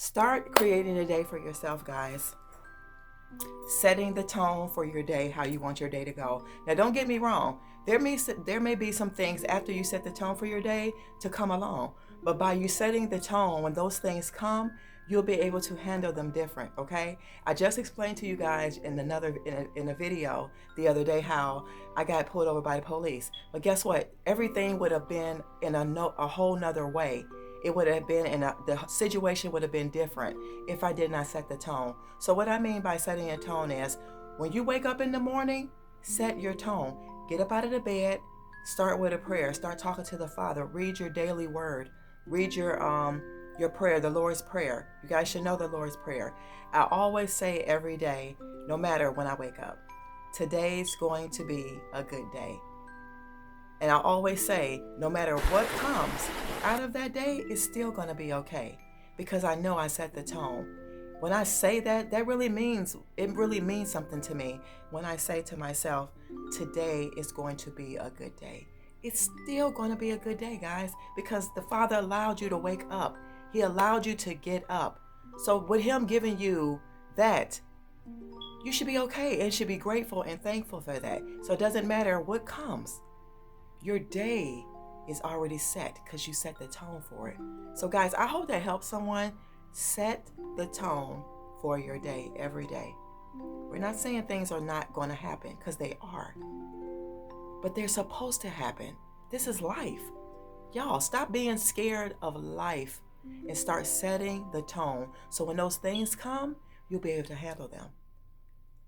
Start creating a day for yourself, guys. Setting the tone for your day, how you want your day to go. Now, don't get me wrong. There may be some things after you set the tone for your day to come along. But by you setting the tone, when those things come, you'll be able to handle them different, okay? I just explained to you guys in a video the other day how I got pulled over by the police. But guess what? Everything would have been in a whole nother way. It would have been the situation would have been different if I did not set the tone. So what I mean by setting a tone is when you wake up in the morning, set your tone. Get up out of the bed, start with a prayer, start talking to the Father, read your daily word, read your prayer, the Lord's Prayer. You guys should know the Lord's Prayer. I always say every day, no matter when I wake up, today's going to be a good day. And I always say, no matter what comes out of that day, it's still going to be okay because I know I set the tone. When I say that, it really means something to me. When I say to myself, today is going to be a good day. It's still going to be a good day, guys, because the Father allowed you to wake up. He allowed you to get up. So with Him giving you that, you should be okay and should be grateful and thankful for that. So it doesn't matter what comes. Your day is already set because you set the tone for it. So guys, I hope that helps someone. Set the tone for your day every day. We're not saying things are not going to happen because they are. But they're supposed to happen. This is life. Y'all, stop being scared of life and start setting the tone. So when those things come, you'll be able to handle them.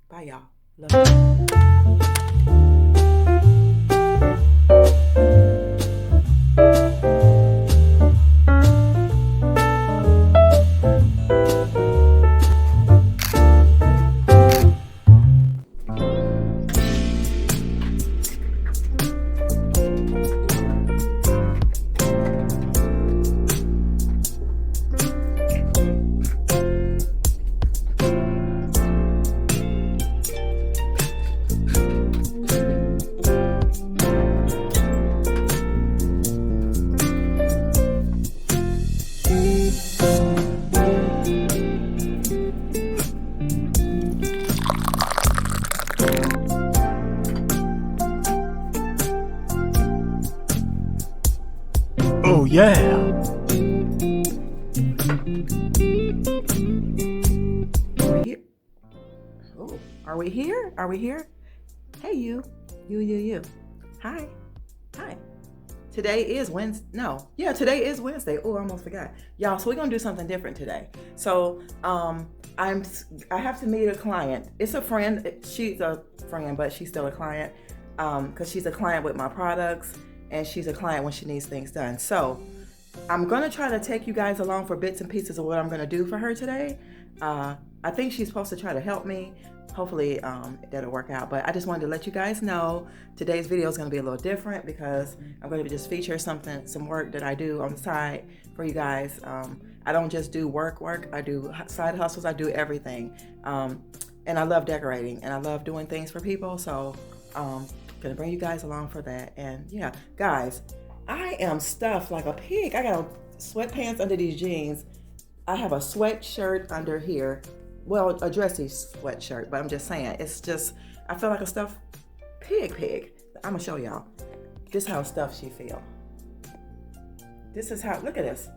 Bye, y'all. Love you. Oh yeah! Are we here? Are we here? Hey, you. Hi. Today is Wednesday. Today is Wednesday. Oh, I almost forgot. Y'all, so we're going to do something different today. So, I have to meet a client. It's a friend. She's a friend, but she's still a client because she's a client with my products. And she's a client when she needs things done. So I'm going to try to take you guys along for bits and pieces of what I'm going to do for her today. I think she's supposed to try to help me. Hopefully that'll work out. But I just wanted to let you guys know today's video is going to be a little different because I'm going to just feature some work that I do on the side for you guys. I don't just do work. I do side hustles. I do everything. And I love decorating and I love doing things for people. So gonna bring you guys along for that. And yeah, guys, I am stuffed like a pig. I got sweatpants under these jeans. I have a sweatshirt under here. Well, a dressy sweatshirt, but I'm just saying, it's just, I feel like a stuffed pig. I'm gonna show y'all. This is how stuffed she feel. This is how, look at this.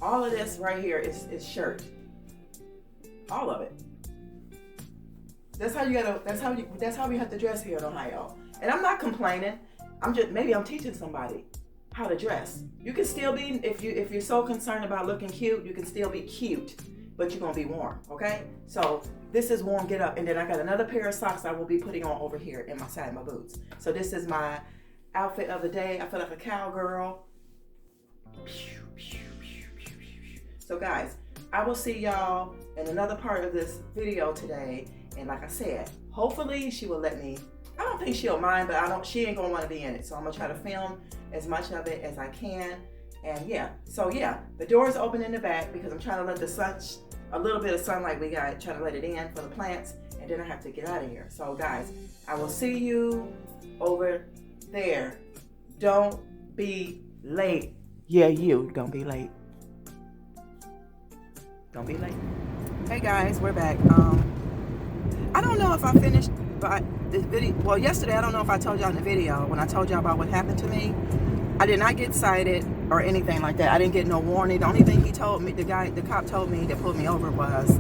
All of this right here is shirt. All of it. That's how we have to dress here in Ohio. And I'm not complaining. Maybe I'm teaching somebody how to dress. You can still be, if you're so concerned about looking cute, you can still be cute, but you're gonna be warm, okay? So this is warm, get up. And then I got another pair of socks I will be putting on over here in my side of my boots. So this is my outfit of the day. I feel like a cowgirl. So guys, I will see y'all in another part of this video today. And like I said, hopefully she will let me. I don't think she'll mind, but she ain't gonna want to be in it. So I'm gonna try to film as much of it as I can. And yeah, so yeah, the door is open in the back because I'm trying to let a little bit of sunlight we got, trying to let it in for the plants. And then I have to get out of here. So guys, I will see you over there. Don't be late. Yeah, you don't be late. Don't be late. Hey guys, we're back. I don't know if I finished this video. Well, yesterday, I don't know if I told y'all in the video when I told y'all about what happened to me. I did not get cited or anything like that. I didn't get no warning. The only thing he told me, the cop told me that pulled me over was,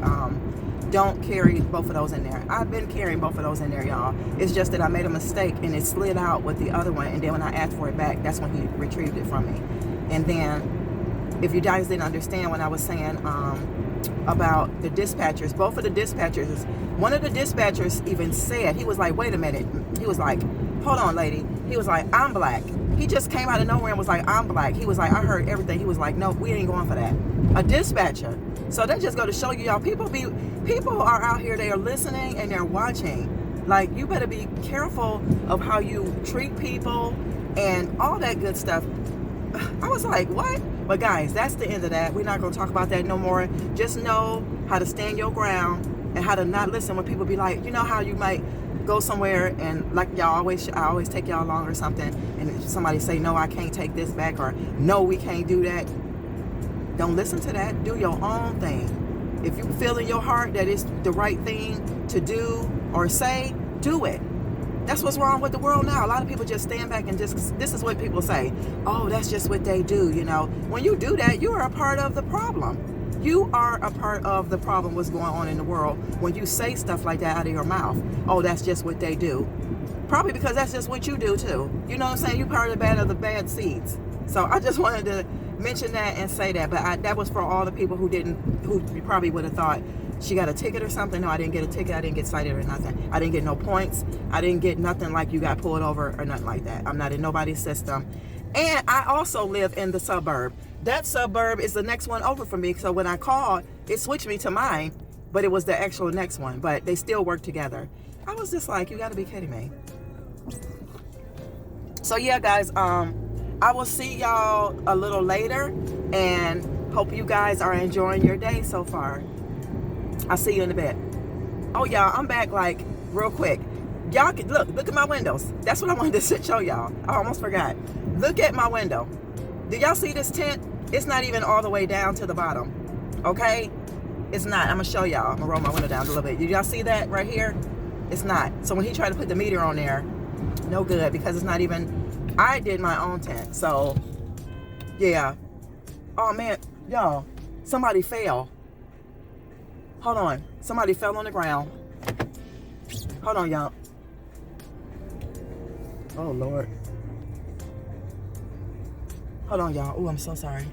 don't carry both of those in there. I've been carrying both of those in there, y'all. It's just that I made a mistake and it slid out with the other one. And then when I asked for it back, that's when he retrieved it from me. And then, if you guys didn't understand when I was saying about the dispatchers, both of the dispatchers, one of the dispatchers even said, he was like, wait a minute. He was like, hold on, lady. He was like, I'm black. He just came out of nowhere and was like, I'm black. He was like, I heard everything. He was like, no, we ain't going for that. A dispatcher. So that just go to show you, y'all, people are out here, they are listening and they're watching. Like, you better be careful of how you treat people and all that good stuff. I was like, what? But guys, that's the end of that. We're not going to talk about that no more. Just know how to stand your ground and how to not listen when people be like, you know how you might go somewhere and like I always take y'all along or something, and somebody say, no, I can't take this back, or no, we can't do that. Don't listen to that. Do your own thing. If you feel in your heart that it's the right thing to do or say, do it. That's what's wrong with the world now. A lot of people just stand back and just, this is what people say, oh, that's just what they do, you know. When you do that, you are a part of the problem. You are a part of the problem, what's going on in the world, when you say stuff like that out of your mouth. Oh, that's just what they do. Probably because that's just what you do too. You know what I'm saying? You're part of the bad seeds. So I just wanted to mention that and say that. But that was for all the people who probably would have thought, she got a ticket or something. No, I didn't get a ticket. I didn't get cited or nothing. I didn't get no points. I didn't get nothing like you got pulled over or nothing like that. I'm not in nobody's system. And I also live in the suburb. That suburb is the next one over for me. So when I called, it switched me to mine, but it was the actual next one. But they still work together. I was just like, you got to be kidding me. So yeah, guys, I will see y'all a little later, and hope you guys are enjoying your day so far. I'll see you in a bit. Oh, y'all, I'm back like real quick. Y'all can look at my windows. That's what I wanted to show y'all. I almost forgot. Look at my window. Do y'all see this tent? It's not even all the way down to the bottom. Okay? It's not. I'm gonna show y'all. I'm gonna roll my window down a little bit. Did y'all see that right here? It's not. So when he tried to put the meter on there, no good, because it's not even, I did my own tent. So yeah. Oh man, y'all, somebody fell. Hold on. Somebody fell on the ground. Hold on, y'all. Oh, Lord. Hold on, y'all. Oh, I'm so sorry.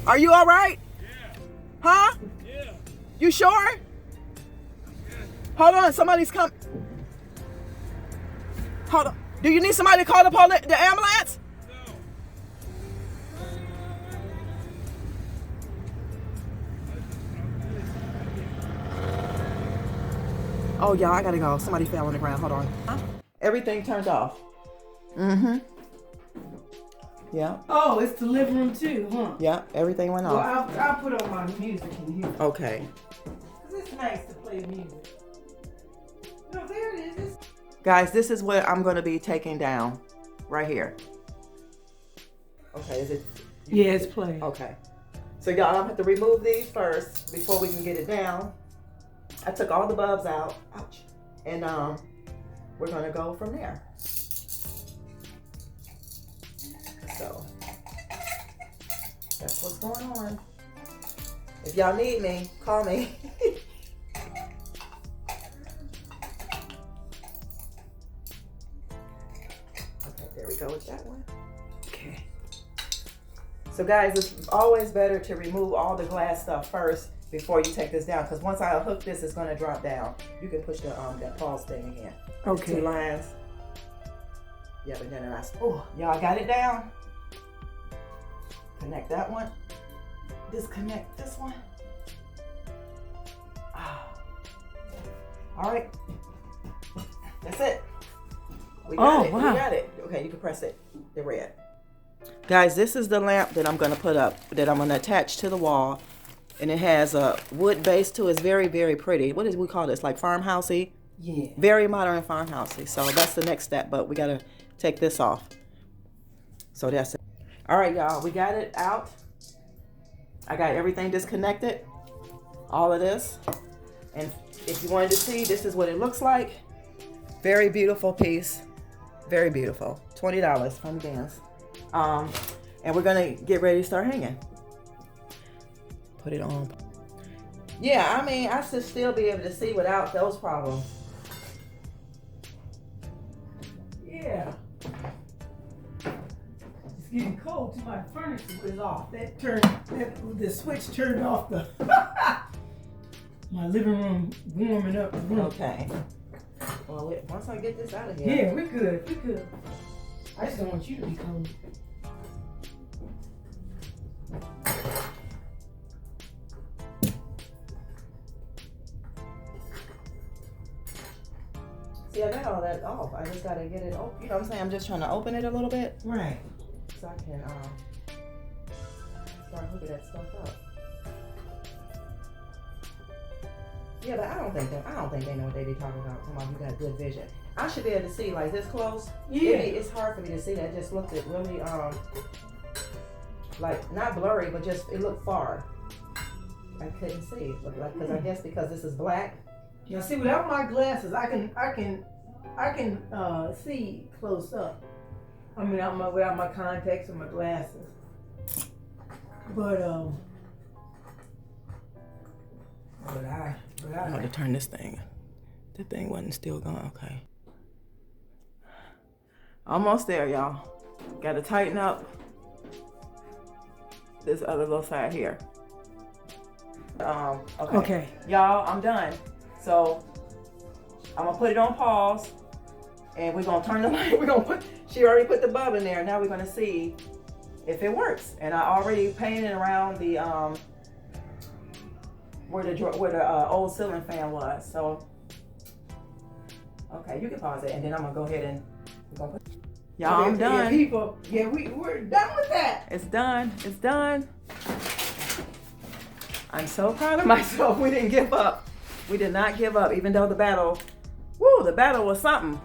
Are you all right? Yeah. Huh? Yeah. You sure? Yeah. Hold on. Somebody's coming. Hold on. Do you need somebody to call the ambulance? No. Oh, y'all, I gotta go. Somebody fell on the ground. Hold on. Huh? Everything turned off. Mm-hmm. Yeah. Oh, it's the living room too, huh? Yeah, everything went Well, off. I'll put on my music in here. Okay. 'Cause it's nice to play music. No, there it is. Guys, this is what I'm going to be taking down right here. Okay, is it? Yeah, it's playing. Okay. So y'all, I'm going to have to remove these first before we can get it down. I took all the bulbs out. Ouch. And we're going to go from there. So that's what's going on. If y'all need me, call me. Okay, there we go with that one. Okay. So guys, it's always better to remove all the glass stuff first before you take this down, because once I hook this, it's going to drop down. You can push the that pause thing again. Okay. 2 lines. Yeah, but then y'all got it down. Connect that one. Disconnect this one. All right. That's it. We got it. Wow. We got it. Okay, you can press it. The red. Guys, this is the lamp that I'm going to put up, that I'm going to attach to the wall. And it has a wood base too. It's very, very pretty. What do we call this? Like farmhousey? Yeah. Very modern farmhousey. So that's the next step, but we got to take this off. So that's it. All right, y'all. We got it out. I got everything disconnected, all of this. And if you wanted to see, this is what it looks like. Very beautiful piece. Very beautiful. $20 from Vans. And we're gonna get ready to start hanging. Put it on. Yeah, I mean, I should still be able to see without those problems. Yeah. It's getting cold too. My furnace was off. The switch turned off the my living room warming up the room. Okay. Well, once I get this out of here. Yeah, we're good. We're good. I just don't want you to be cold. See, I got all that off. I just gotta get it open. You know what I'm saying? I'm just trying to open it a little bit Right. so I can start hooking that stuff up. Yeah, but I don't think they know what they be talking about. Come on, you got good vision. I should be able to see like this close. Yeah. It's hard for me to see that. Just looked at really like not blurry, but just it looked far. I couldn't see, like because I guess because this is black. Yeah, see, without my glasses, I can see close up. I mean, without my contacts and my glasses. But I have to turn this thing. The thing wasn't still going. Okay. Almost there, y'all. Got to tighten up this other little side here. Okay. Y'all, I'm done. So I'm gonna put it on pause, and we're gonna turn the light. She already put the bulb in there. Now we're gonna see if it works. And I already painted around the where the old ceiling fan was. So okay, you can pause it, and then I'm gonna go ahead and we're gonna put. Y'all, I'm done. Yeah, people. Yeah, we're done with that. It's done. It's done. I'm so proud of myself. We didn't give up. We did not give up, even though the battle was something.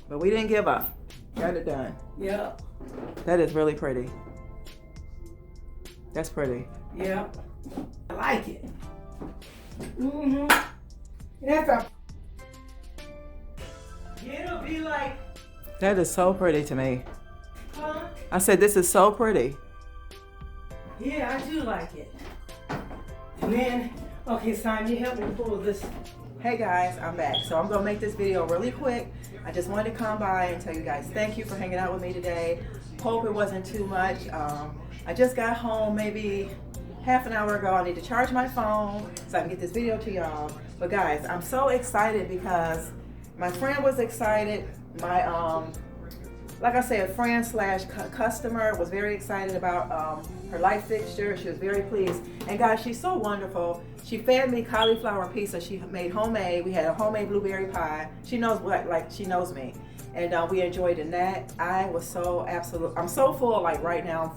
But we didn't give up. Got it done. Yeah. That is really pretty. That's pretty. Yeah. I like it. Mm-hmm. That's it'll be like. That is so pretty to me. Huh? I said, this is so pretty. Yeah, I do like it. And then, okay, Simon, you help me pull this. Hey guys, I'm back. So I'm gonna make this video really quick. I just wanted to come by and tell you guys thank you for hanging out with me today. Hope it wasn't too much. I just got home maybe half an hour ago. I need to charge my phone so I can get this video to y'all. But guys, I'm so excited because my friend was excited. My like I said, friend / customer was very excited about her light fixture. She was very pleased. And guys, she's so wonderful. She fed me cauliflower pizza. She made homemade. We had a homemade blueberry pie. She knows she knows me. And we enjoyed it. And that I was so I'm so full, like right now, I'm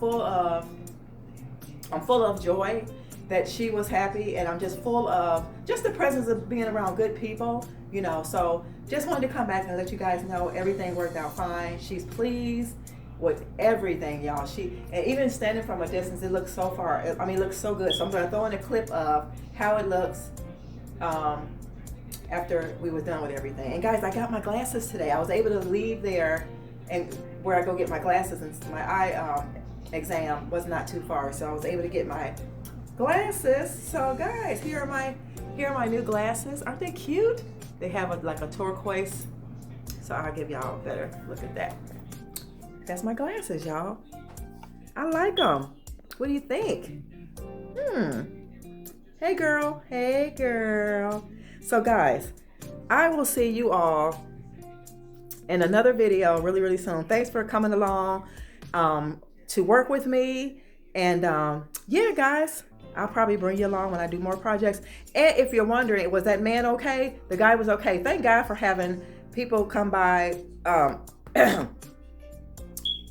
full of joy that she was happy, and I'm just full of just the presence of being around good people, you know. So just wanted to come back and let you guys know everything worked out fine. She's pleased with everything, y'all. And even standing from a distance, it looks so far. I mean, it looks so good. So I'm gonna throw in a clip of how it looks after we were done with everything. And guys, I got my glasses today. I was able to leave there and where I go get my glasses, and my eye exam was not too far, so I was able to get my glasses. So guys, here are my new glasses. Aren't they cute? They have like a turquoise. So I'll give y'all a better look at that. That's my glasses, y'all. I like them. What do you think? Hey girl. Hey girl. So guys, I will see you all in another video really, really soon. Thanks for coming along to work with me. And yeah, guys, I'll probably bring you along when I do more projects. And if you're wondering, was that man okay? The guy was okay. Thank God for having people come by.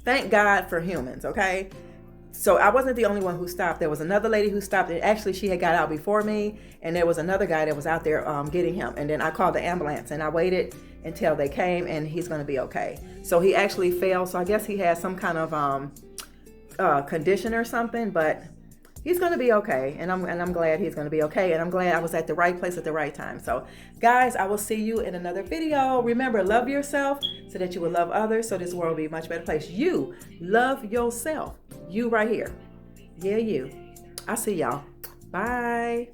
Thank God for humans, okay? So I wasn't the only one who stopped. There was another lady who stopped, and actually she had got out before me, and there was another guy that was out there getting him. And then I called the ambulance, and I waited until they came, and he's gonna be okay. So he actually fell, so I guess he had some kind of condition or something, but he's gonna be okay, and I'm glad he's gonna be okay, and I'm glad I was at the right place at the right time. So, guys, I will see you in another video. Remember, love yourself so that you will love others, so this world will be a much better place. You love yourself. You right here. Yeah, you. I'll see y'all. Bye.